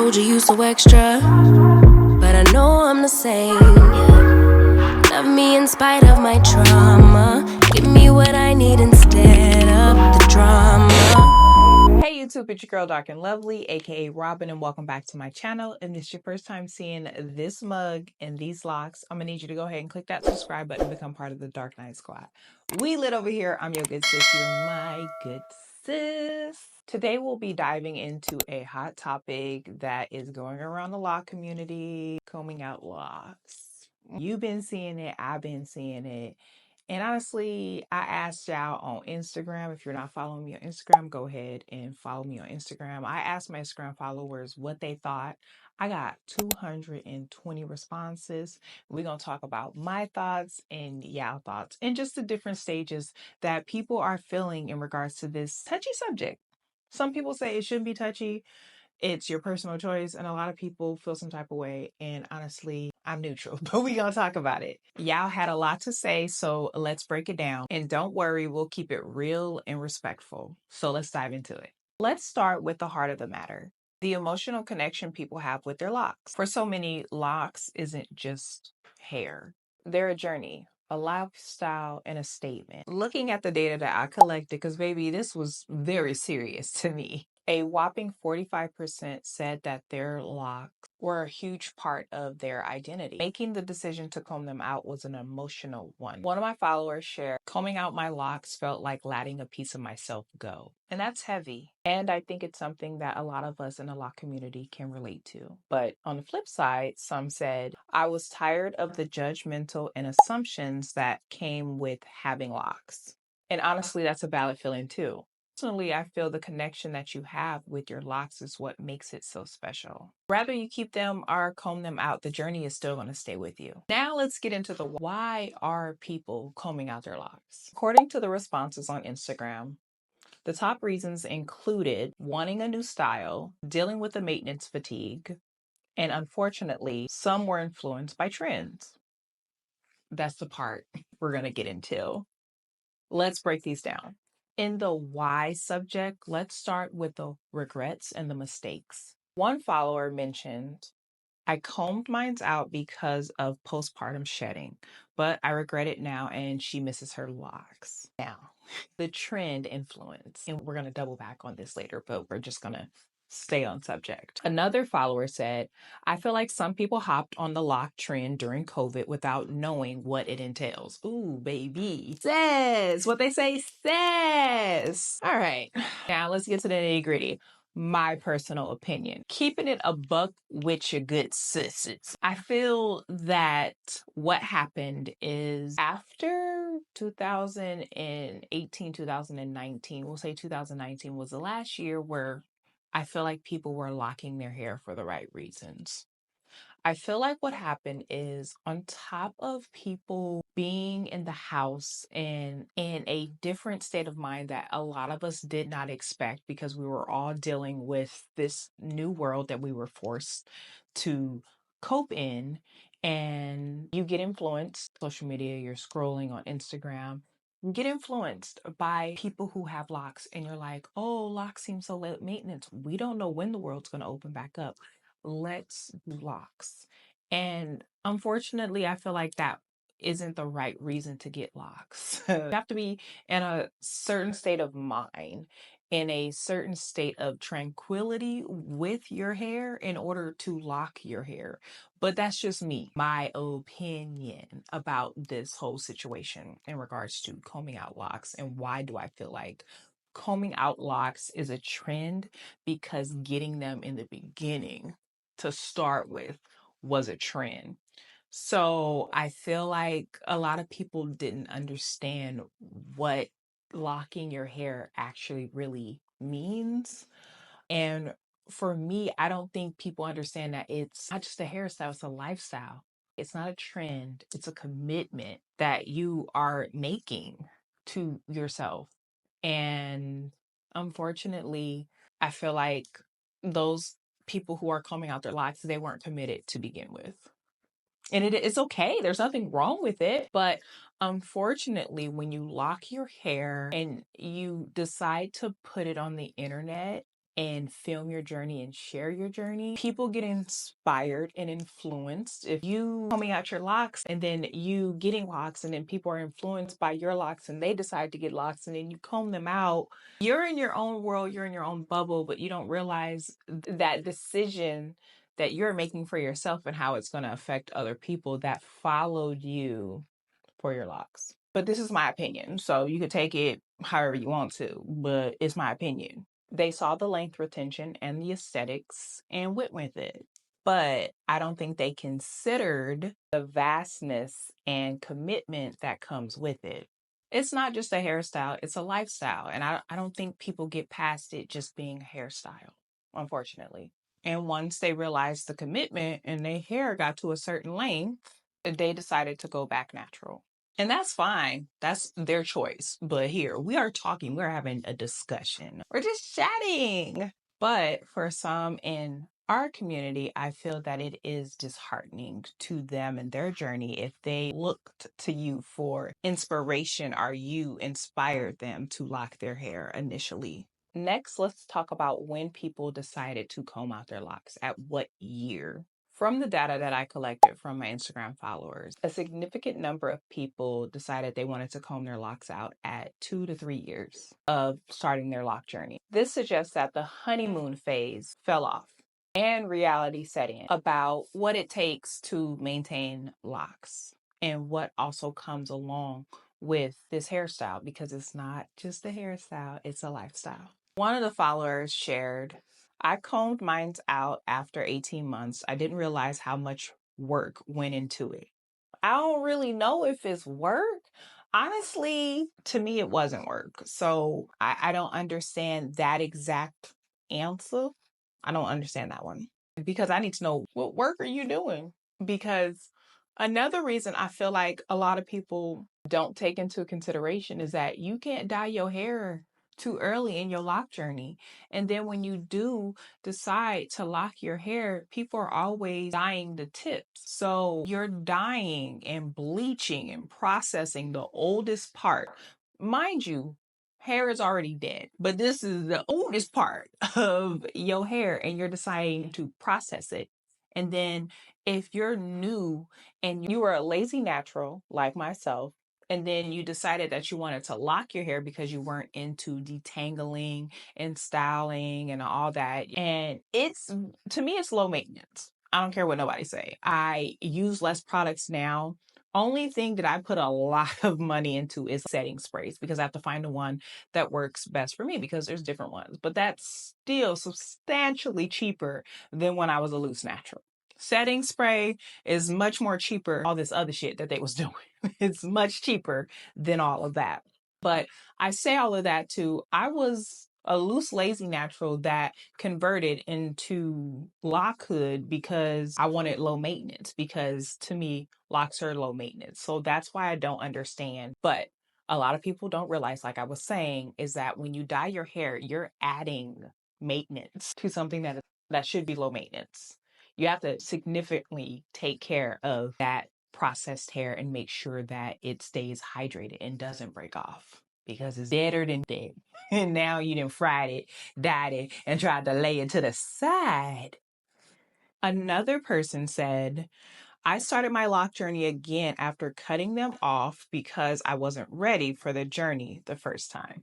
told you you so extra, but I know I'm the same. Yeah. Love me in spite of my trauma. Give me what I need instead of the drama. Hey YouTube, it's your girl Drknlvely, aka Robin, and welcome back to my channel. And this is your first time seeing this mug and these locks, I'm gonna need you to go ahead and click that subscribe button and become part of the Dark Knight Squad. We lit over here. I'm your good sis. You're my good sis. Today we'll be diving into a hot topic that is going around the lock community: combing out locks. You've been seeing it, I've been seeing it. And honestly, I asked y'all on Instagram. If you're not following me on Instagram, go ahead and follow me on Instagram. I asked my Instagram followers what they thought. I got 220 responses. We're going to talk about my thoughts and y'all thoughts and just the different stages that people are feeling in regards to this touchy subject. Some people say it shouldn't be touchy. It's your personal choice, and a lot of people feel some type of way, and honestly, I'm neutral, but we're gonna talk about it. Y'all had a lot to say, so let's break it down. And don't worry, we'll keep it real and respectful. So let's dive into it. Let's start with the heart of the matter: the emotional connection people have with their locks. For so many, locks isn't just hair. They're a journey, a lifestyle, and a statement. Looking at the data that I collected, because baby, this was very serious to me. A whopping 45% said that their locks were a huge part of their identity. Making the decision to comb them out was an emotional one. One of my followers shared, "Combing out my locks felt like letting a piece of myself go." And that's heavy. And I think it's something that a lot of us in the lock community can relate to. But on the flip side, some said, "I was tired of the judgmental and assumptions that came with having locks." And honestly, that's a valid feeling too. Personally, I feel the connection that you have with your locks is what makes it so special. Whether you keep them or comb them out, the journey is still going to stay with you. Now let's get into the why are people combing out their locks. According to the responses on Instagram, the top reasons included wanting a new style, dealing with the maintenance fatigue, and unfortunately, some were influenced by trends. That's the part we're going to get into. Let's break these down. In the why subject, let's start with the regrets and the mistakes. One follower mentioned, "I combed mine out because of postpartum shedding, but I regret it now and she misses her locks." Now, the trend influence, and we're going to double back on this later, but we're just going to stay on subject. Another follower said, "I feel like some people hopped on the lock trend during COVID without knowing what it entails." Ooh, baby. Says what they say says. All right. Now let's get to the nitty gritty. My personal opinion, keeping it a buck with your good sisters. I feel that what happened is after 2018, 2019, we'll say 2019 was the last year where I feel like people were locking their hair for the right reasons. I feel like what happened is, on top of people being in the house and in a different state of mind that a lot of us did not expect, because we were all dealing with this new world that we were forced to cope in, and you get influenced, social media, you're scrolling on Instagram, you get influenced by people who have locks, and you're like, "Oh, locks seem so low maintenance. We don't know when the world's going to open back up. Let's do locks." And unfortunately, I feel like that isn't the right reason to get locks. You have to be in a certain state of mind, in a certain state of tranquility with your hair in order to lock your hair. But that's just me, my opinion about this whole situation in regards to combing out locks. And why do I feel like combing out locks is a trend? Because getting them in the beginning to start with was a trend. So I feel like a lot of people didn't understand what locking your hair actually really means. And for me, I don't think people understand that it's not just a hairstyle, it's a lifestyle. It's not a trend, it's a commitment that you are making to yourself. And unfortunately, I feel like those people who are combing out their locks, they weren't committed to begin with. And it's okay. There's nothing wrong with it. But unfortunately, when you lock your hair and you decide to put it on the internet and film your journey and share your journey, people get inspired and influenced. If you combing out your locks and then you getting locks and then people are influenced by your locks and they decide to get locks and then you comb them out, you're in your own world, you're in your own bubble, but you don't realize that decision that you're making for yourself and how it's going to affect other people that followed you for your locks. But this is my opinion, so you could take it however you want to, but it's my opinion. They saw the length retention and the aesthetics and went with it. But I don't think they considered the vastness and commitment that comes with it. It's not just a hairstyle, it's a lifestyle. And I don't think people get past it just being a hairstyle, unfortunately. And once they realized the commitment and their hair got to a certain length, they decided to go back natural. And that's fine. That's their choice. But here, we are talking, we're having a discussion. We're just chatting. But for some in our community, I feel that it is disheartening to them and their journey if they looked to you for inspiration or you inspired them to lock their hair initially. Next, let's talk about when people decided to comb out their locks. At what year? From the data that I collected from my Instagram followers, a significant number of people decided they wanted to comb their locks out at 2 to 3 years of starting their lock journey. This suggests that the honeymoon phase fell off and reality set in about what it takes to maintain locks and what also comes along with this hairstyle, because it's not just a hairstyle, it's a lifestyle. One of the followers shared, I combed mine out after 18 months. I didn't realize how much work went into it. I don't really know if it's work. Honestly, to me, it wasn't work. So I don't understand that exact answer. I don't understand that one because I need to know, what work are you doing? Because another reason I feel like a lot of people don't take into consideration is that you can't dye your hair too early in your lock journey. And then when you do decide to lock your hair, people are always dyeing the tips. So you're dyeing and bleaching and processing the oldest part. Mind you, hair is already dead, but this is the oldest part of your hair and you're deciding to process it. And then if you're new and you are a lazy natural like myself, and then you decided that you wanted to lock your hair because you weren't into detangling and styling and all that. And it's, to me, it's low maintenance. I don't care what nobody say. I use less products now. Only thing that I put a lot of money into is setting sprays because I have to find the one that works best for me because there's different ones. But that's still substantially cheaper than when I was a loose natural. Setting spray is much more cheaper. All this other shit that they was doing. It's much cheaper than all of that. But I say all of that too. I was a loose, lazy natural that converted into lock hood because I wanted low maintenance, because to me, locks are low maintenance. So that's why I don't understand. But a lot of people don't realize, like I was saying, is that when you dye your hair, you're adding maintenance to something that should be low maintenance. You have to significantly take care of that processed hair and make sure that it stays hydrated and doesn't break off because it's deader than dead. And now you done fried it, dyed it, and tried to lay it to the side. Another person said, I started my lock journey again after cutting them off because I wasn't ready for the journey the first time.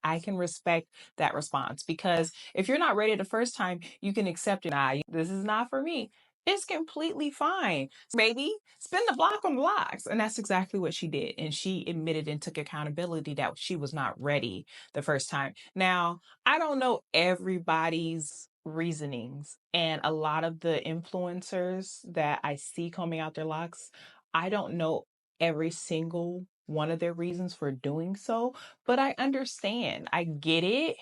I can respect that response because if you're not ready the first time, you can accept it. Nah, this is not for me. It's completely fine. Maybe spin the block on the locks. And that's exactly what she did. And she admitted and took accountability that she was not ready the first time. Now, I don't know everybody's reasonings. And a lot of the influencers that I see combing out their locks, I don't know every single one of their reasons for doing so, but I understand. I get it,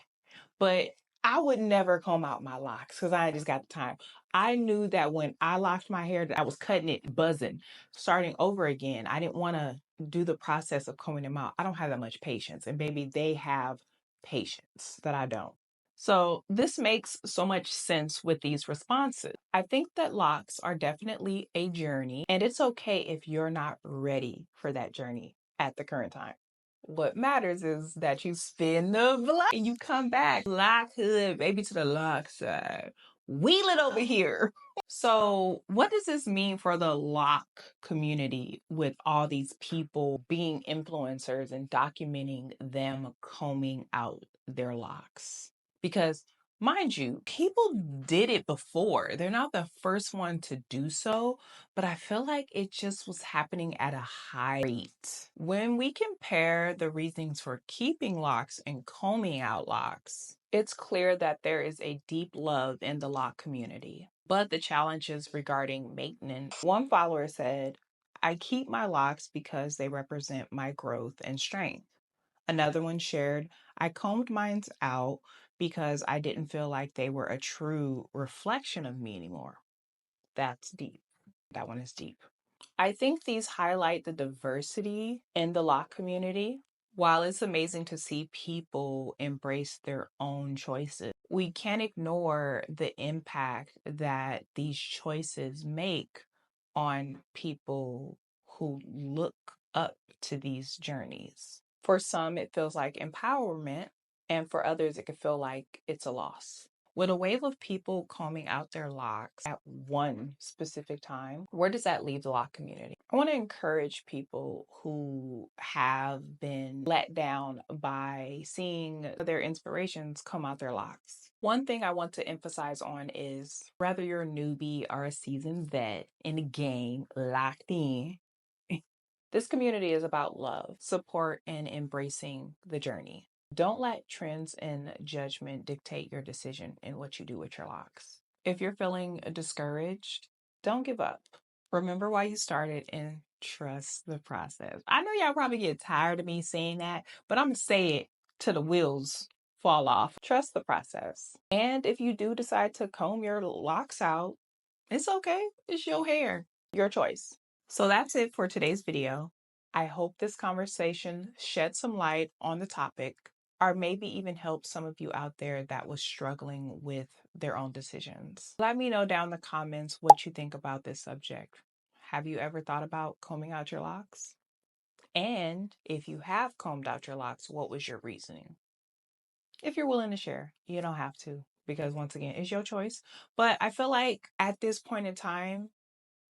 but I would never comb out my locks because I just got the time. I knew that when I locked my hair, that I was cutting it, buzzing, starting over again. I didn't want to do the process of combing them out. I don't have that much patience, and maybe they have patience that I don't. So this makes so much sense with these responses. I think that locks are definitely a journey, and it's okay if you're not ready for that journey at the current time. What matters is that you spin the block and you come back. Lock hood, baby, to the lock side. Wheel it over here. So, what does this mean for the lock community with all these people being influencers and documenting them combing out their locks? Because, mind you, people did it before. They're not the first one to do so, but I feel like it just was happening at a high rate. When we compare the reasons for keeping locks and combing out locks, it's clear that there is a deep love in the lock community. But the challenges regarding maintenance, one follower said, I keep my locks because they represent my growth and strength. Another one shared, I combed mine out because I didn't feel like they were a true reflection of me anymore. That's deep. That one is deep. I think these highlight the diversity in the lock community. While it's amazing to see people embrace their own choices, we can't ignore the impact that these choices make on people who look up to these journeys. For some, it feels like empowerment, and for others, it could feel like it's a loss. With a wave of people combing out their locks at one specific time, where does that leave the lock community? I want to encourage people who have been let down by seeing their inspirations come out their locks. One thing I want to emphasize on is whether you're a newbie or a seasoned vet in the game, locked in, this community is about love, support, and embracing the journey. Don't let trends and judgment dictate your decision in what you do with your locks. If you're feeling discouraged, don't give up. Remember why you started and trust the process. I know y'all probably get tired of me saying that, but I'm going to say it till the wheels fall off. Trust the process. And if you do decide to comb your locks out, it's okay. It's your hair, your choice. So that's it for today's video. I hope this conversation shed some light on the topic, or maybe even help some of you out there that was struggling with their own decisions. Let me know down in the comments what you think about this subject. Have you ever thought about combing out your locks? And if you have combed out your locks, what was your reasoning? If you're willing to share, you don't have to, because once again, it's your choice. But I feel like at this point in time,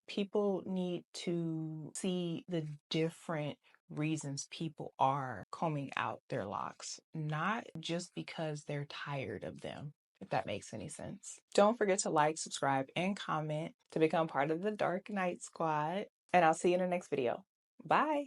people need to see the different reasons people are combing out their locks, not just because they're tired of them, if that makes any sense. Don't forget to like, subscribe, and comment to become part of the Dark Knight Squad. And I'll see you in the next video. Bye.